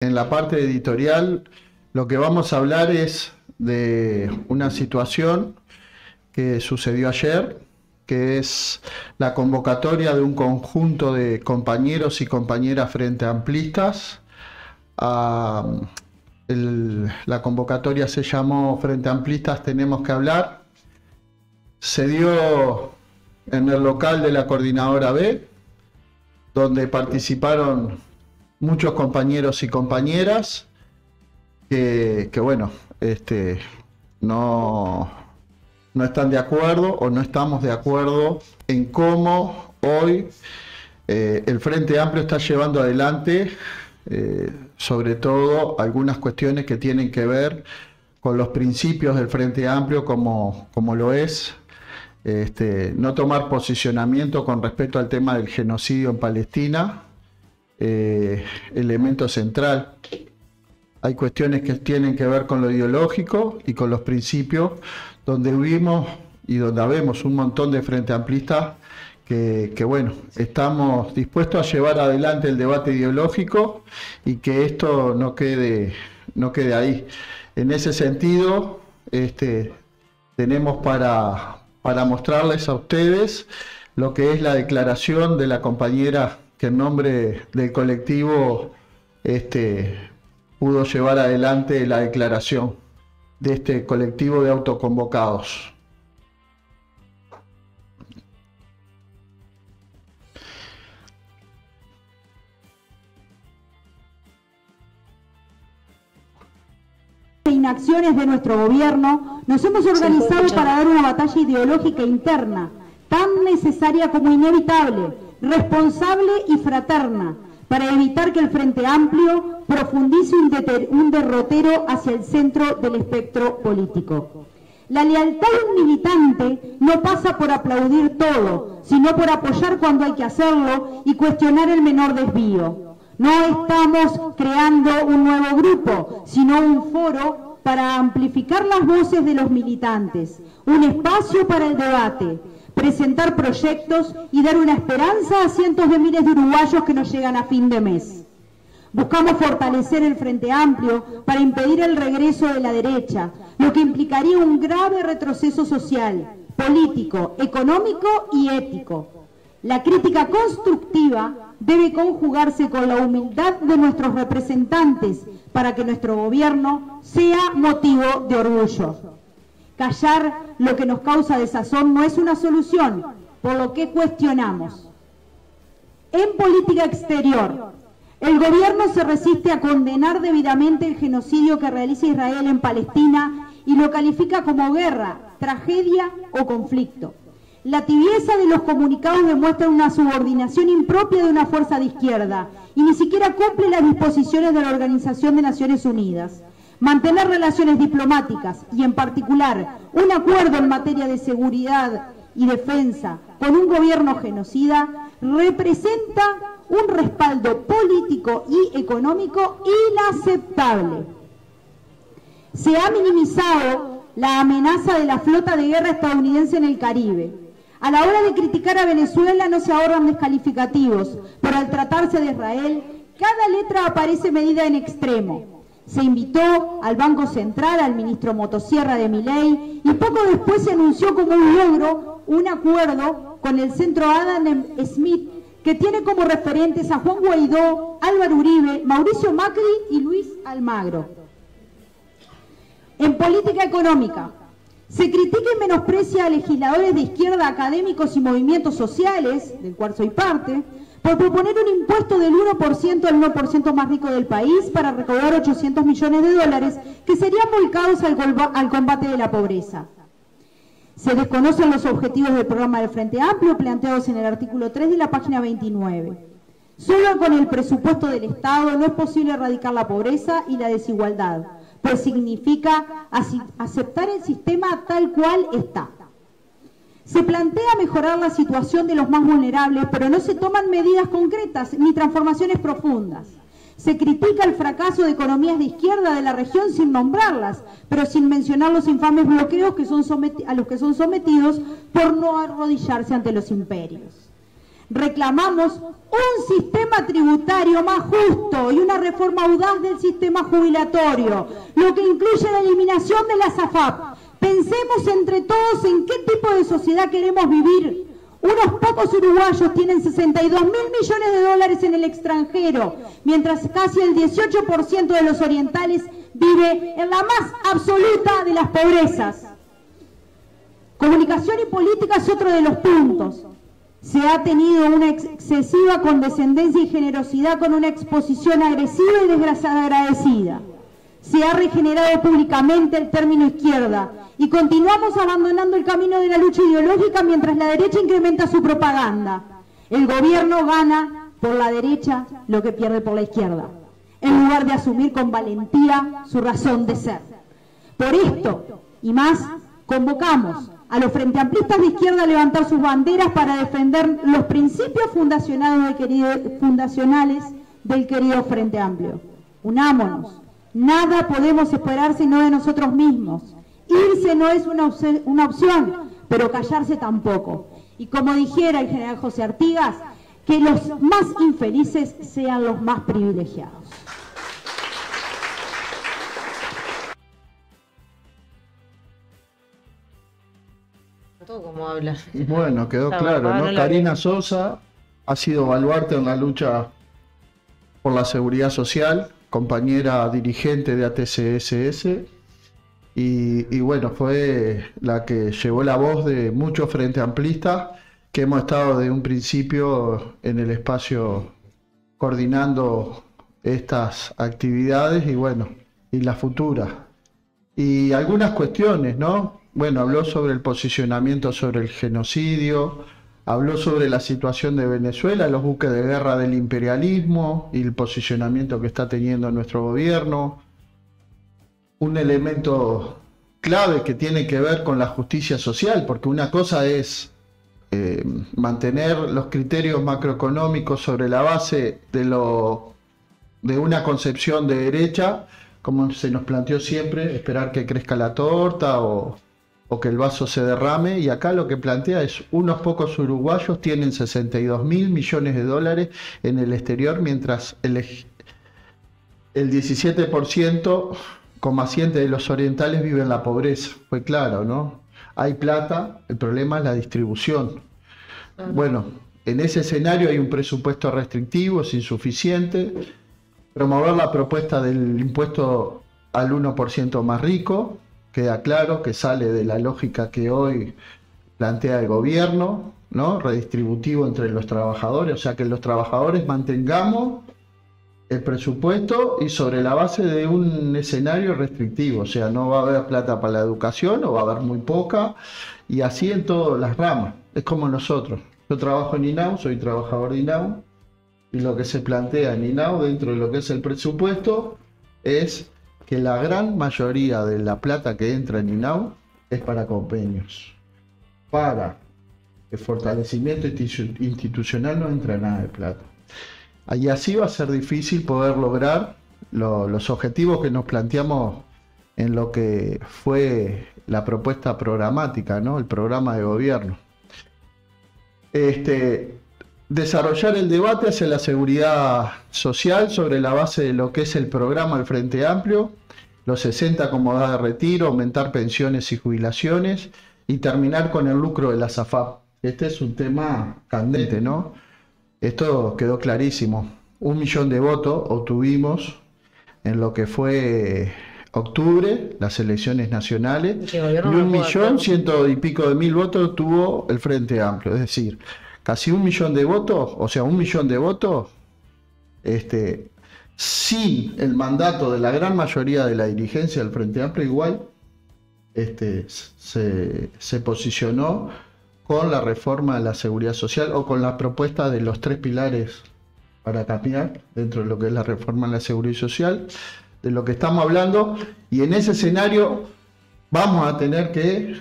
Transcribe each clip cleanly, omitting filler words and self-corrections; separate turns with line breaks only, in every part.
En la parte editorial, lo que vamos a hablar es de una situación que sucedió ayer, que es la convocatoria de un conjunto de compañeros y compañeras frente amplistas. La convocatoria se llamó Frente Amplistas Tenemos que Hablar. Se dio en el local de la Coordinadora B, donde participaron muchos compañeros y compañeras que bueno, no están de acuerdo o no estamos de acuerdo en cómo hoy el Frente Amplio está llevando adelante sobre todo algunas cuestiones que tienen que ver con los principios del Frente Amplio, como lo es no tomar posicionamiento con respecto al tema del genocidio en Palestina, elemento central. Hay cuestiones que tienen que ver con lo ideológico y con los principios, donde vimos y donde habemos un montón de frente amplistas que bueno, estamos dispuestos a llevar adelante el debate ideológico y que esto no quede ahí. En ese sentido, tenemos para mostrarles a ustedes lo que es la declaración de la compañera que en nombre del colectivo pudo llevar adelante la declaración de este colectivo de autoconvocados.
Inacciones de nuestro gobierno, nos hemos organizado para dar una batalla ideológica interna, tan necesaria como inevitable, responsable y fraterna, para evitar que el Frente Amplio profundice un derrotero hacia el centro del espectro político. La lealtad de un militante no pasa por aplaudir todo, sino por apoyar cuando hay que hacerlo y cuestionar el menor desvío. No estamos creando un nuevo grupo, sino un foro para amplificar las voces de los militantes, un espacio para el debate, presentar proyectos y dar una esperanza a cientos de miles de uruguayos que nos llegan a fin de mes. Buscamos fortalecer el Frente Amplio para impedir el regreso de la derecha, lo que implicaría un grave retroceso social, político, económico y ético. La crítica constructiva debe conjugarse con la humildad de nuestros representantes para que nuestro gobierno sea motivo de orgullo. Callar lo que nos causa desazón no es una solución, por lo que cuestionamos. En política exterior, el gobierno se resiste a condenar debidamente el genocidio que realiza Israel en Palestina y lo califica como guerra, tragedia o conflicto. La tibieza de los comunicados demuestra una subordinación impropia de una fuerza de izquierda y ni siquiera cumple las disposiciones de la Organización de Naciones Unidas. Mantener relaciones diplomáticas y en particular un acuerdo en materia de seguridad y defensa con un gobierno genocida representa un respaldo político y económico inaceptable. Se ha minimizado la amenaza de la flota de guerra estadounidense en el Caribe. A la hora de criticar a Venezuela no se ahorran descalificativos, pero al tratarse de Israel, cada letra aparece medida en extremo. Se invitó al Banco Central, al ministro Motosierra de Milei, y poco después se anunció como un logro un acuerdo con el centro Adam Smith, que tiene como referentes a Juan Guaidó, Álvaro Uribe, Mauricio Macri y Luis Almagro. En política económica, se critica y menosprecia a legisladores de izquierda, académicos y movimientos sociales, del cual soy parte, por proponer un impuesto del 1% al 1% más rico del país para recaudar 800 millones de dólares que serían volcados al combate de la pobreza. Se desconocen los objetivos del programa del Frente Amplio planteados en el artículo 3 de la página 29. Solo con el presupuesto del Estado no es posible erradicar la pobreza y la desigualdad, pues significa aceptar el sistema tal cual está. Se plantea mejorar la situación de los más vulnerables, pero no se toman medidas concretas ni transformaciones profundas. Se critica el fracaso de economías de izquierda de la región sin nombrarlas, pero sin mencionar los infames bloqueos a los que son sometidos por no arrodillarse ante los imperios. Reclamamos un sistema tributario más justo y una reforma audaz del sistema jubilatorio, lo que incluye la eliminación de las AFAP. Pensemos entre todos en qué tipo de sociedad queremos vivir. Unos pocos uruguayos tienen 62.000 millones de dólares en el extranjero, mientras casi el 18% de los orientales vive en la más absoluta de las pobrezas. Comunicación y política es otro de los puntos. Se ha tenido una excesiva condescendencia y generosidad con una exposición agresiva y desagradecida. Se ha regenerado públicamente el término izquierda y continuamos abandonando el camino de la lucha ideológica mientras la derecha incrementa su propaganda. El gobierno gana por la derecha lo que pierde por la izquierda, en lugar de asumir con valentía su razón de ser. Por esto y más, convocamos a los frenteamplistas de izquierda a levantar sus banderas para defender los principios fundacionales del querido Frente Amplio. Unámonos. Nada podemos esperar sino de nosotros mismos. Irse no es una opción, pero callarse tampoco. Y como dijera el general José Artigas, que los más infelices sean los más privilegiados.
Todo como habla.
Bueno, quedó claro, ¿no? Karina Sosa ha sido baluarte en la lucha por la seguridad social, compañera dirigente de ATCSS, y bueno, fue la que llevó la voz de muchos frente amplistas que hemos estado desde un principio en el espacio coordinando estas actividades y bueno, y las futuras. Y algunas cuestiones, ¿no? Bueno, habló sobre el posicionamiento sobre el genocidio, habló sobre la situación de Venezuela, los buques de guerra del imperialismo y el posicionamiento que está teniendo nuestro gobierno. Un elemento clave que tiene que ver con la justicia social, porque una cosa es mantener los criterios macroeconómicos sobre la base de una concepción de derecha, como se nos planteó siempre, esperar que crezca la torta o que el vaso se derrame, y acá lo que plantea es unos pocos uruguayos tienen 62.000 millones de dólares en el exterior, mientras el 17,7% de los orientales viven en la pobreza. Fue claro, ¿no? Hay plata, el problema es la distribución. Bueno, en ese escenario hay un presupuesto restrictivo, es insuficiente. Promover la propuesta del impuesto al 1% más rico, queda claro que sale de la lógica que hoy plantea el gobierno, ¿no? Redistributivo entre los trabajadores, o sea que los trabajadores mantengamos el presupuesto y sobre la base de un escenario restrictivo, o sea, no va a haber plata para la educación o va a haber muy poca, y así en todas las ramas. Es como nosotros. Yo trabajo en INAU, soy trabajador de INAU, y lo que se plantea en INAU dentro de lo que es el presupuesto es que la gran mayoría de la plata que entra en INAU es para convenios. Para el fortalecimiento institucional no entra nada de plata. Y así va a ser difícil poder lograr los objetivos que nos planteamos en lo que fue la propuesta programática, ¿no? El programa de gobierno. Desarrollar el debate hacia la seguridad social sobre la base de lo que es el programa del Frente Amplio, los 60 como edad de retiro, aumentar pensiones y jubilaciones y terminar con el lucro de la AFAP. Este es un tema candente, ¿no? Esto quedó clarísimo. 1 millón de votos obtuvimos en lo que fue octubre, las elecciones nacionales, y 1.100.000 y pico de votos tuvo el Frente Amplio, es decir, casi 1 millón de votos, o sea, 1 millón de votos, sin el mandato de la gran mayoría de la dirigencia del Frente Amplio, igual se posicionó con la reforma de la seguridad social o con la propuesta de los 3 pilares para cambiar dentro de lo que es la reforma de la seguridad social, de lo que estamos hablando, y en ese escenario vamos a tener que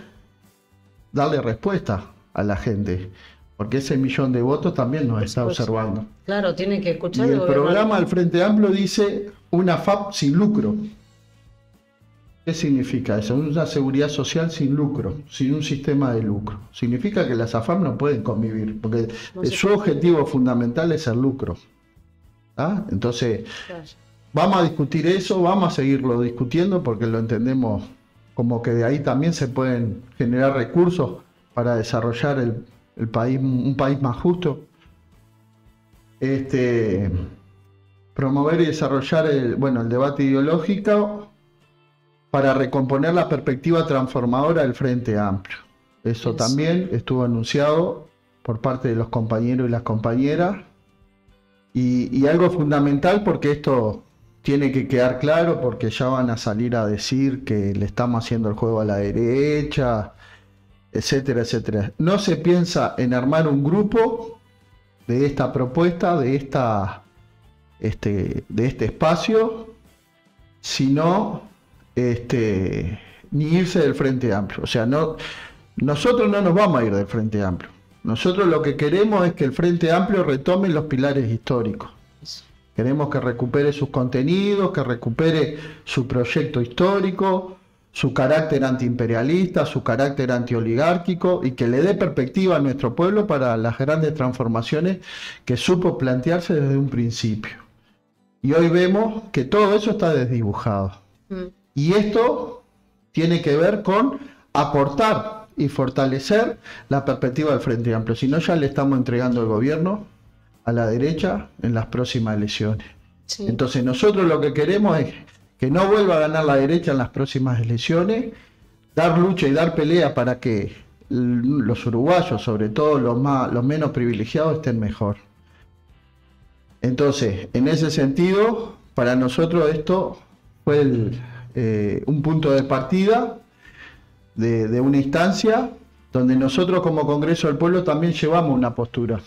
darle respuesta a la gente, porque ese millón de votos también nos está observando.
Claro, tiene que escuchar. Y
el programa del Frente Amplio dice una FAP sin lucro. ¿Qué significa eso? Una seguridad social sin lucro, sin un sistema de lucro. Significa que las AFAP no pueden convivir, porque su objetivo fundamental es el lucro. ¿Ah? Entonces, vamos a discutir eso, vamos a seguirlo discutiendo porque lo entendemos como que de ahí también se pueden generar recursos para desarrollar el país, un país más justo. Promover y desarrollar el debate ideológico para recomponer la perspectiva transformadora del Frente Amplio. Eso también estuvo anunciado por parte de los compañeros y las compañeras. Y algo fundamental, porque esto tiene que quedar claro, porque ya van a salir a decir que le estamos haciendo el juego a la derecha, etcétera, etcétera. No se piensa en armar un grupo de esta propuesta, de este espacio, sino ni irse del Frente Amplio. O sea, nosotros no nos vamos a ir del Frente Amplio. Nosotros lo que queremos es que el Frente Amplio retome los pilares históricos. Queremos que recupere sus contenidos, que recupere su proyecto histórico, su carácter antiimperialista, su carácter antioligárquico, y que le dé perspectiva a nuestro pueblo para las grandes transformaciones que supo plantearse desde un principio. Y hoy vemos que todo eso está desdibujado. Y esto tiene que ver con aportar y fortalecer la perspectiva del Frente Amplio. Si no, ya le estamos entregando el gobierno a la derecha en las próximas elecciones. Sí. Entonces nosotros lo que queremos es que no vuelva a ganar la derecha en las próximas elecciones, dar lucha y dar pelea para que los uruguayos, sobre todo los menos privilegiados, estén mejor. Entonces, en ese sentido, para nosotros esto fue un punto de partida de una instancia donde nosotros como Congreso del Pueblo también llevamos una postura.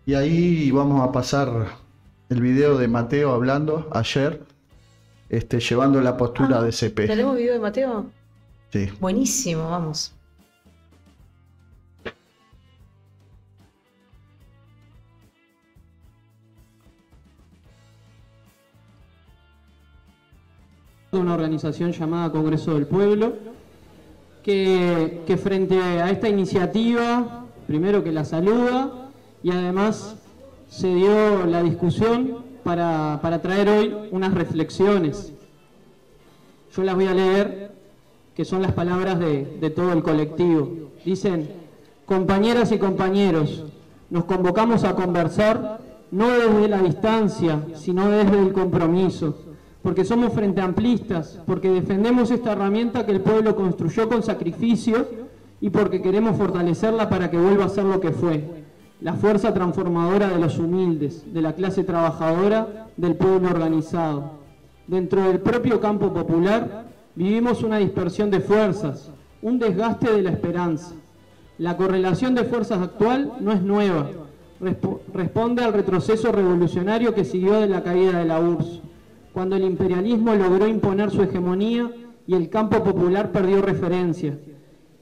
Y ahí vamos a pasar el video de Mateo hablando ayer, llevando la postura de CP.
¿Tenemos video de Mateo?
Sí.
Buenísimo, vamos.
Una organización llamada Congreso del Pueblo, que frente a esta iniciativa, primero que la saluda, y además se dio la discusión para traer hoy unas reflexiones. Yo las voy a leer, que son las palabras de todo el colectivo. Dicen: compañeras y compañeros, nos convocamos a conversar no desde la distancia, sino desde el compromiso, porque somos frente amplistas, porque defendemos esta herramienta que el pueblo construyó con sacrificio y porque queremos fortalecerla para que vuelva a ser lo que fue, la fuerza transformadora de los humildes, de la clase trabajadora, del pueblo organizado. Dentro del propio campo popular vivimos una dispersión de fuerzas, un desgaste de la esperanza. La correlación de fuerzas actual no es nueva, responde al retroceso revolucionario que siguió de la caída de la URSS, cuando el imperialismo logró imponer su hegemonía y el campo popular perdió referencia.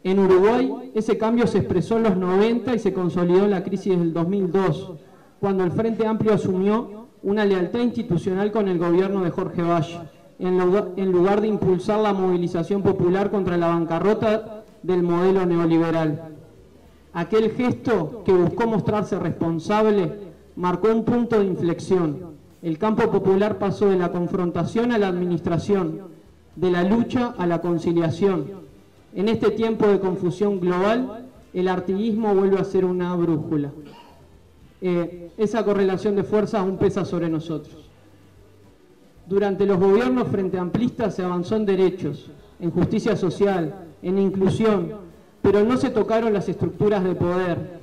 En Uruguay, ese cambio se expresó en los 90 y se consolidó en la crisis del 2002, cuando el Frente Amplio asumió una lealtad institucional con el gobierno de Jorge Valle, en lugar de impulsar la movilización popular contra la bancarrota del modelo neoliberal. Aquel gesto, que buscó mostrarse responsable, marcó un punto de inflexión. El campo popular pasó de la confrontación a la administración, de la lucha a la conciliación. En este tiempo de confusión global, el artiguismo vuelve a ser una brújula. Esa correlación de fuerzas aún pesa sobre nosotros. Durante los gobiernos frente amplistas se avanzó en derechos, en justicia social, en inclusión, pero no se tocaron las estructuras de poder.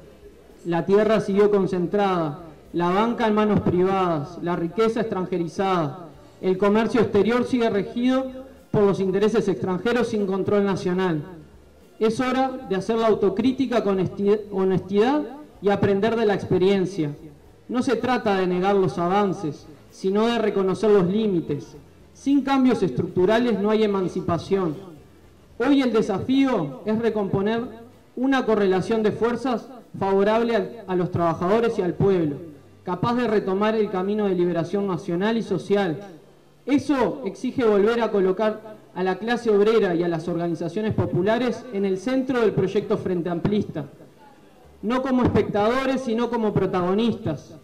La tierra siguió concentrada, la banca en manos privadas, la riqueza extranjerizada. El comercio exterior sigue regido por los intereses extranjeros sin control nacional. Es hora de hacer la autocrítica con honestidad y aprender de la experiencia. No se trata de negar los avances, sino de reconocer los límites. Sin cambios estructurales no hay emancipación. Hoy el desafío es recomponer una correlación de fuerzas favorable a los trabajadores y al pueblo, capaz de retomar el camino de liberación nacional y social. Eso exige volver a colocar a la clase obrera y a las organizaciones populares en el centro del proyecto Frente Amplista, no como espectadores, sino como protagonistas.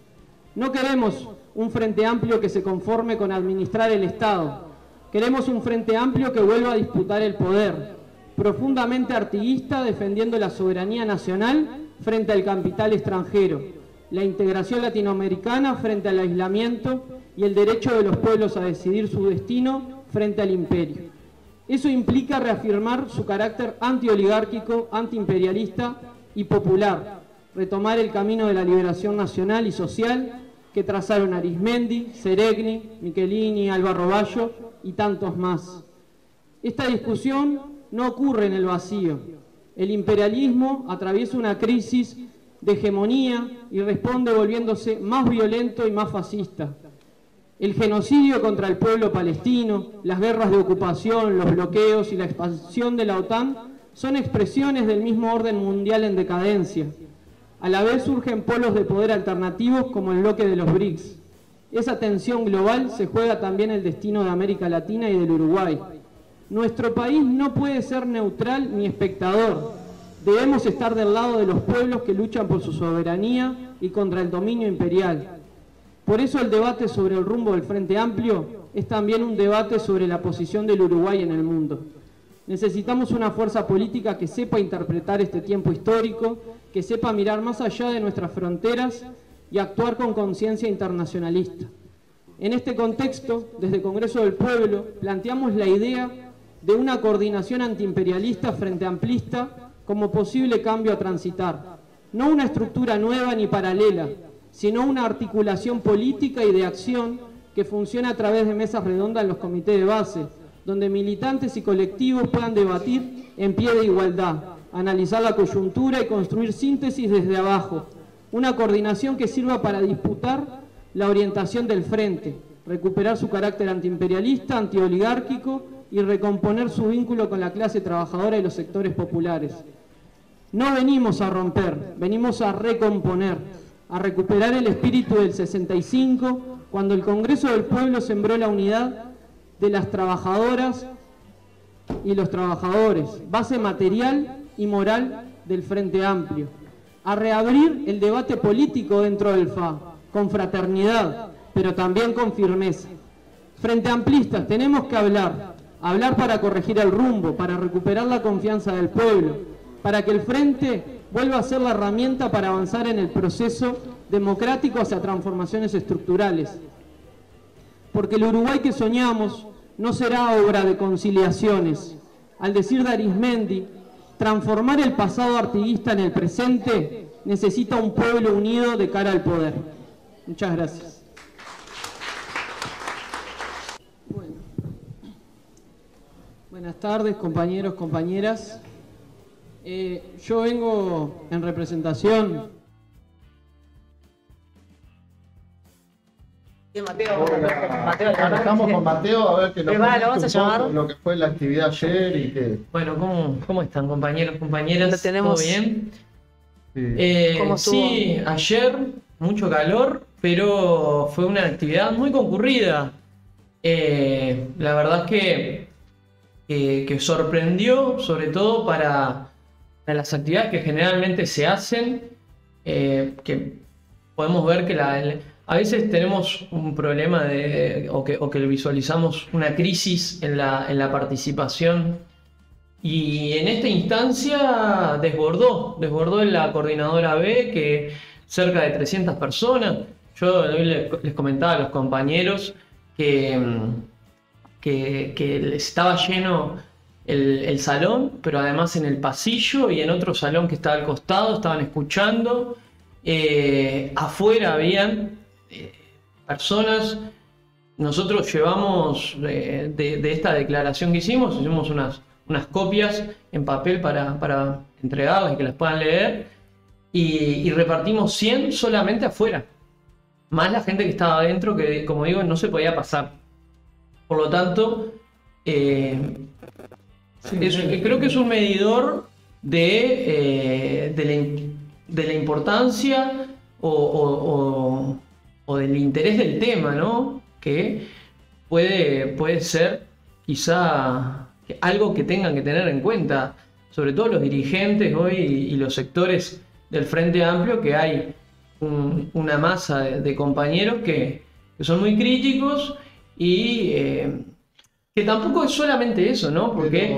No queremos un Frente Amplio que se conforme con administrar el Estado. Queremos un Frente Amplio que vuelva a disputar el poder, profundamente artiguista, defendiendo la soberanía nacional frente al capital extranjero, la integración latinoamericana frente al aislamiento y el derecho de los pueblos a decidir su destino frente al imperio. Eso implica reafirmar su carácter antioligárquico, antiimperialista y popular, retomar el camino de la liberación nacional y social que trazaron Arismendi, Seregni, Michelini, Alba Roballo y tantos más. Esta discusión no ocurre en el vacío. El imperialismo atraviesa una crisis de hegemonía y responde volviéndose más violento y más fascista. El genocidio contra el pueblo palestino, las guerras de ocupación, los bloqueos y la expansión de la OTAN son expresiones del mismo orden mundial en decadencia. A la vez surgen polos de poder alternativos como el bloque de los BRICS. Esa tensión global se juega también el destino de América Latina y del Uruguay. Nuestro país no puede ser neutral ni espectador. Debemos estar del lado de los pueblos que luchan por su soberanía y contra el dominio imperial. Por eso el debate sobre el rumbo del Frente Amplio es también un debate sobre la posición del Uruguay en el mundo. Necesitamos una fuerza política que sepa interpretar este tiempo histórico, que sepa mirar más allá de nuestras fronteras y actuar con conciencia internacionalista. En este contexto, desde Congreso del Pueblo, planteamos la idea de una coordinación antiimperialista frente amplista como posible cambio a transitar. No una estructura nueva ni paralela, sino una articulación política y de acción que funcione a través de mesas redondas en los comités de base, donde militantes y colectivos puedan debatir en pie de igualdad, analizar la coyuntura y construir síntesis desde abajo. Una coordinación que sirva para disputar la orientación del frente, recuperar su carácter antiimperialista, antioligárquico y recomponer su vínculo con la clase trabajadora y los sectores populares. No venimos a romper, venimos a recomponer, a recuperar el espíritu del 65, cuando el Congreso del Pueblo sembró la unidad de las trabajadoras y los trabajadores, base material y moral del Frente Amplio. A reabrir el debate político dentro del FA, con fraternidad, pero también con firmeza. Frente Amplistas, tenemos que hablar para corregir el rumbo, para recuperar la confianza del pueblo, para que el Frente vuelva a ser la herramienta para avanzar en el proceso democrático hacia transformaciones estructurales. Porque el Uruguay que soñamos no será obra de conciliaciones. Al decir de Arismendi, transformar el pasado artiguista en el presente necesita un pueblo unido de cara al poder. Muchas gracias. Buenas tardes, compañeros, compañeras. Yo vengo en representación...
Estamos con Mateo a ver que nos comente un poco lo que fue la actividad ayer y que...
Bueno, ¿cómo están, compañeros, compañeras?
¿Lo tenemos?
¿Todo bien?
Sí.
Sí, ayer mucho calor, pero fue una actividad muy concurrida. La verdad es que sorprendió, sobre todo para las actividades que generalmente se hacen, que podemos ver que a veces tenemos un problema o que visualizamos una crisis en la participación, y en esta instancia desbordó en la coordinadora B, que cerca de 300 personas. Yo hoy les comentaba a los compañeros que estaba lleno el salón, pero además en el pasillo y en otro salón que estaba al costado estaban escuchando. Afuera habían personas. Nosotros llevamos de esta declaración que hicimos unas copias en papel para entregarlas y que las puedan leer, y repartimos 100 solamente afuera, más la gente que estaba adentro, que como digo no se podía pasar. Por lo tanto, creo que es un medidor de la importancia o del interés del tema, ¿no? Que puede ser quizá algo que tengan que tener en cuenta, sobre todo los dirigentes hoy y los sectores del Frente Amplio, que hay una masa de compañeros que son muy críticos y que tampoco es solamente eso, ¿no? Porque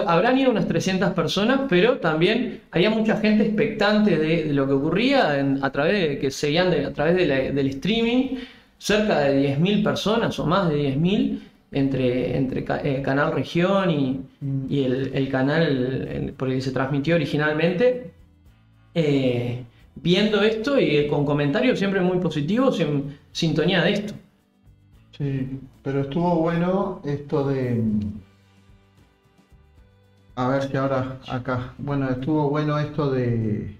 habrán ido unas 300 personas, pero también había mucha gente expectante de lo que ocurría a través del streaming, cerca de 10.000 personas o más de 10.000 entre Canal Región y el canal por el que se transmitió originalmente, viendo esto y con comentarios siempre muy positivos en sintonía de esto.
Sí, pero estuvo bueno esto de... A ver si ahora acá... Bueno, estuvo bueno esto de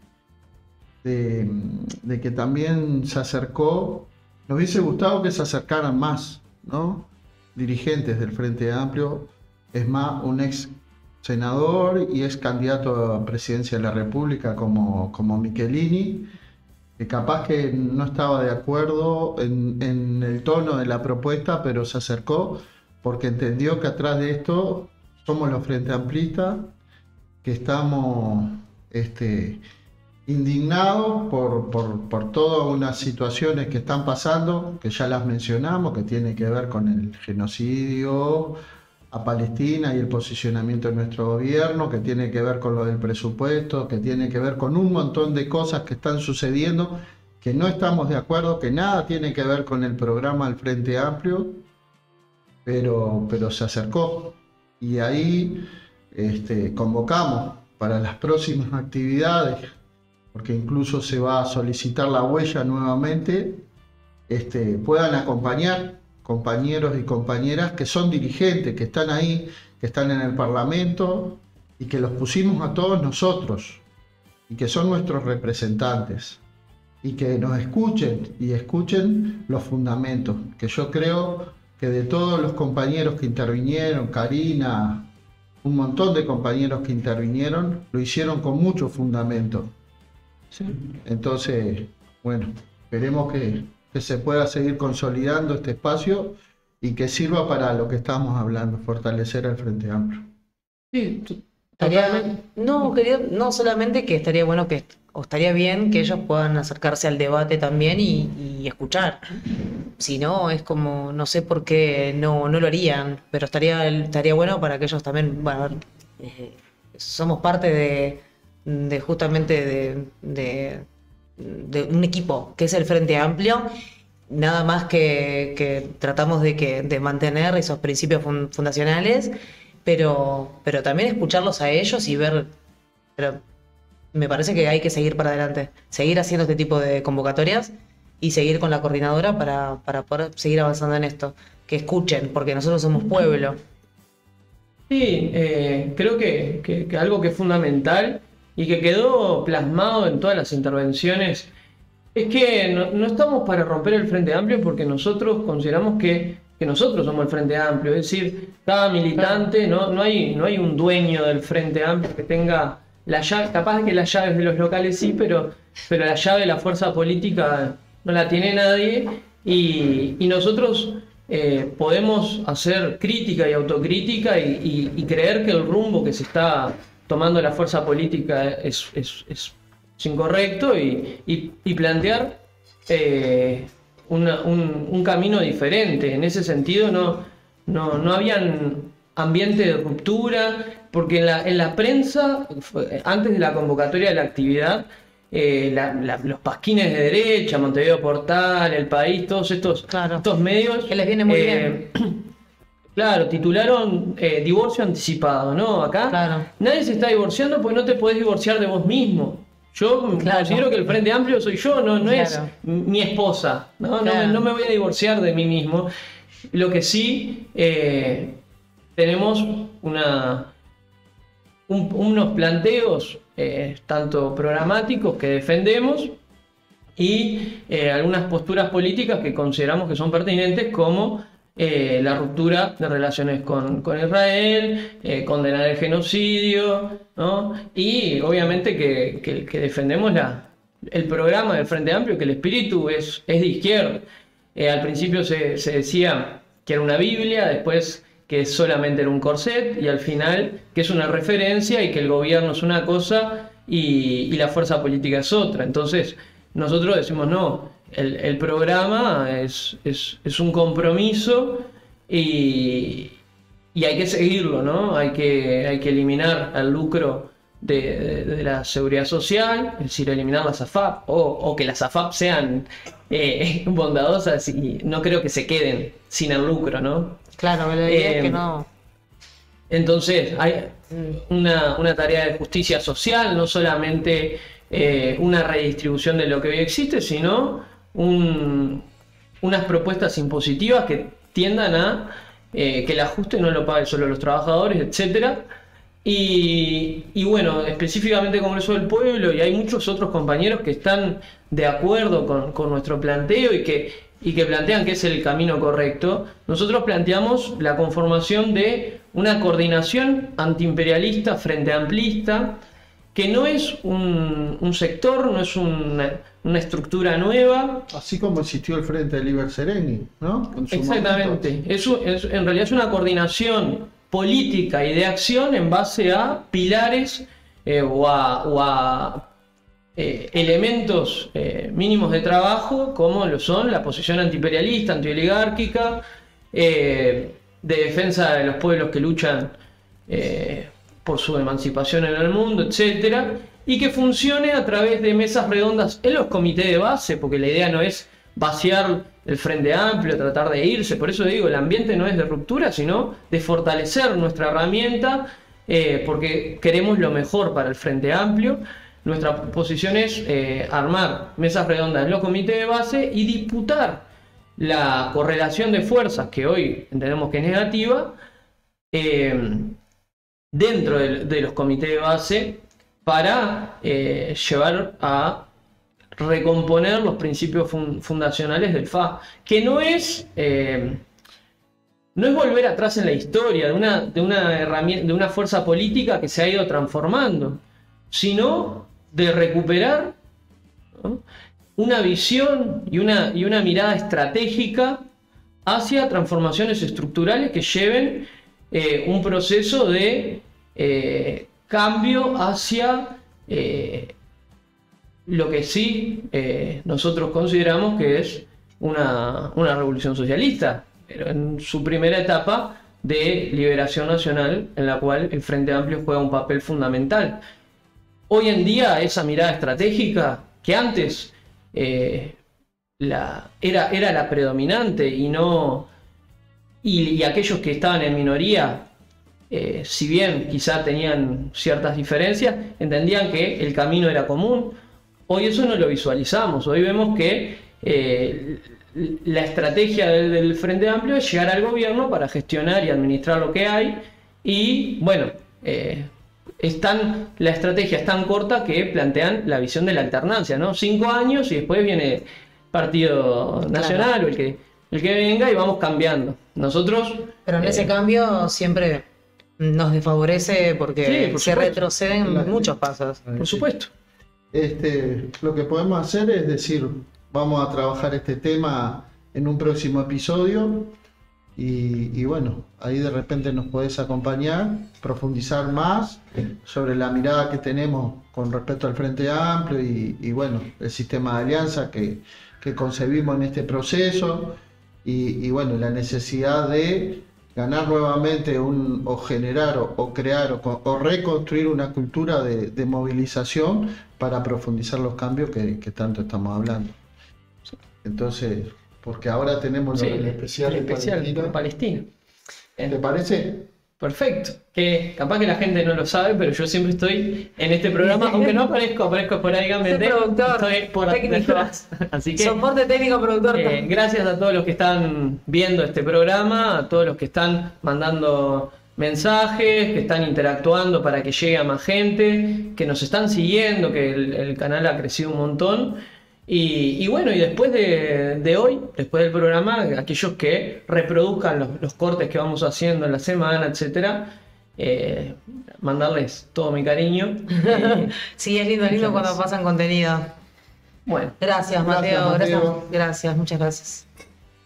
que también se acercó... Nos hubiese gustado que se acercaran más, ¿no? Dirigentes del Frente Amplio. Es más, un ex senador y ex candidato a presidencia de la República como Michelini, que capaz que no estaba de acuerdo en el tono de la propuesta, pero se acercó porque entendió que atrás de esto somos los Frente Amplistas, que estamos indignados por todas unas situaciones que están pasando, que ya las mencionamos, que tiene que ver con el genocidio a Palestina y el posicionamiento de nuestro gobierno, que tiene que ver con lo del presupuesto, que tiene que ver con un montón de cosas que están sucediendo, que no estamos de acuerdo, que nada tiene que ver con el programa del Frente Amplio, pero se acercó. Y ahí convocamos para las próximas actividades, porque incluso se va a solicitar la huella nuevamente, puedan acompañar compañeros y compañeras que son dirigentes, que están ahí, que están en el Parlamento y que los pusimos a todos nosotros y que son nuestros representantes y que nos escuchen y escuchen los fundamentos, que yo creo que de todos los compañeros que intervinieron, Karina, un montón de compañeros que intervinieron, lo hicieron con mucho fundamento.
Sí.
Entonces, bueno, esperemos que se pueda seguir consolidando este espacio y que sirva para lo que estamos hablando, fortalecer al Frente Amplio.
Sí,
no solamente que estaría bueno o estaría bien que ellos puedan acercarse al debate también y escuchar. Si no, es como, no sé por qué no lo harían, pero estaría bueno para que ellos también, bueno, somos parte de justamente de un equipo que es el Frente Amplio, nada más que tratamos de mantener esos principios fundacionales, pero también escucharlos a ellos y ver, pero me parece que hay que seguir para adelante, seguir haciendo este tipo de convocatorias y seguir con la coordinadora para poder seguir avanzando en esto, que escuchen, porque nosotros somos pueblo.
Sí, creo que algo que es fundamental y que quedó plasmado en todas las intervenciones es que no estamos para romper el Frente Amplio, porque nosotros consideramos que nosotros somos el Frente Amplio, es decir, cada militante, no hay un dueño del Frente Amplio que tenga la llave, capaz que las llaves de los locales sí, pero la llave de la fuerza política no la tiene nadie, y nosotros podemos hacer crítica y autocrítica y creer que el rumbo que se está tomando la fuerza política es incorrecto y plantear un camino diferente. En ese sentido no habían ambiente de ruptura, porque en la prensa, antes de la convocatoria de la actividad, los pasquines de derecha, Montevideo Portal, El País, todos estos medios
que les viene muy bien.
Claro, titularon divorcio anticipado, ¿no? Acá nadie se está divorciando porque no te podés divorciar de vos mismo. Yo considero que el Frente Amplio soy yo, no es mi esposa, ¿no? No me voy a divorciar de mí mismo. Lo que sí tenemos unos planteos tanto programáticos que defendemos y algunas posturas políticas que consideramos que son pertinentes, como la ruptura de relaciones con Israel, condenar el genocidio, ¿no? Y obviamente que defendemos el programa del Frente Amplio, que el espíritu es de izquierda. Al principio se decía que era una Biblia, después que solamente era un corset y al final que es una referencia y que el gobierno es una cosa y la fuerza política es otra. Entonces nosotros decimos no, el programa es un compromiso y hay que seguirlo, ¿no? Hay que eliminar el lucro de la seguridad social, es decir, eliminar las AFAP o que las AFAP sean bondadosas y no creo que se queden sin el lucro, ¿no?
Claro, la idea es que no.
Entonces hay una tarea de justicia social, no solamente una redistribución de lo que hoy existe, sino unas propuestas impositivas que tiendan a que el ajuste no lo paguen solo los trabajadores, etcétera. Y bueno, específicamente Congreso del Pueblo, y hay muchos otros compañeros que están de acuerdo con nuestro planteo y que plantean que es el camino correcto. Nosotros planteamos la conformación de una coordinación antiimperialista frente amplista, que no es un sector, no es una estructura nueva.
Así como existió el Frente de Liber Sereni, ¿no?
Exactamente. En realidad es una coordinación política y de acción en base a pilares o a elementos mínimos de trabajo, como lo son la posición antiimperialista, antioligárquica, de defensa de los pueblos que luchan por su emancipación en el mundo, etcétera, y que funcione a través de mesas redondas en los comités de base, porque la idea no es vaciar el Frente Amplio, tratar de irse. Por eso digo, el ambiente no es de ruptura, sino de fortalecer nuestra herramienta, porque queremos lo mejor para el Frente Amplio. Nuestra posición es armar mesas redondas en los comités de base y disputar la correlación de fuerzas, que hoy entendemos que es negativa, dentro de los comités de base, para llevar a recomponer los principios fundacionales del FA, que no es volver atrás en la historia de una herramienta, de una fuerza política que se ha ido transformando, sino de recuperar, ¿no?, una visión y una mirada estratégica hacia transformaciones estructurales que lleven un proceso de cambio hacia lo que sí nosotros consideramos que es una revolución socialista, pero en su primera etapa de liberación nacional, en la cual el Frente Amplio juega un papel fundamental. Hoy en día esa mirada estratégica, que antes era la predominante y aquellos que estaban en minoría, si bien quizá tenían ciertas diferencias, entendían que el camino era común. Hoy eso no lo visualizamos. Hoy vemos que la estrategia del Frente Amplio es llegar al gobierno para gestionar y administrar lo que hay. Y bueno, la estrategia es tan corta que plantean la visión de la alternancia, ¿no? 5 años y después viene Partido Nacional, claro, o el que venga, y vamos cambiando. Nosotros...
Pero en ese cambio siempre nos desfavorece porque
por
se
supuesto,
retroceden muchos pasos.
Por supuesto.
Lo que podemos hacer es decir, vamos a trabajar este tema en un próximo episodio y bueno, ahí de repente nos podés acompañar, profundizar más sobre la mirada que tenemos con respecto al Frente Amplio y bueno, el sistema de alianza que concebimos en este proceso y bueno, la necesidad de ganar nuevamente o generar o crear o reconstruir una cultura de movilización para profundizar los cambios que tanto estamos hablando. Entonces, porque ahora tenemos el especial
de Palestina.
¿Te parece?
Perfecto. Que capaz que la gente no lo sabe, pero yo siempre estoy en este programa, aunque no aparezco esporádicamente.
Estoy por detrás.
Así que
soporte técnico, productor.
Gracias a todos los que están viendo este programa, a todos los que están mandando mensajes, que están interactuando para que llegue a más gente, que nos están siguiendo, que el canal ha crecido un montón. Y bueno, y después de hoy, después del programa, aquellos que reproduzcan los cortes que vamos haciendo en la semana, etcétera, mandarles todo mi cariño.
Sí, es lindo cuando pasan contenido.
Bueno.
Gracias, Mateo. Gracias, muchas gracias.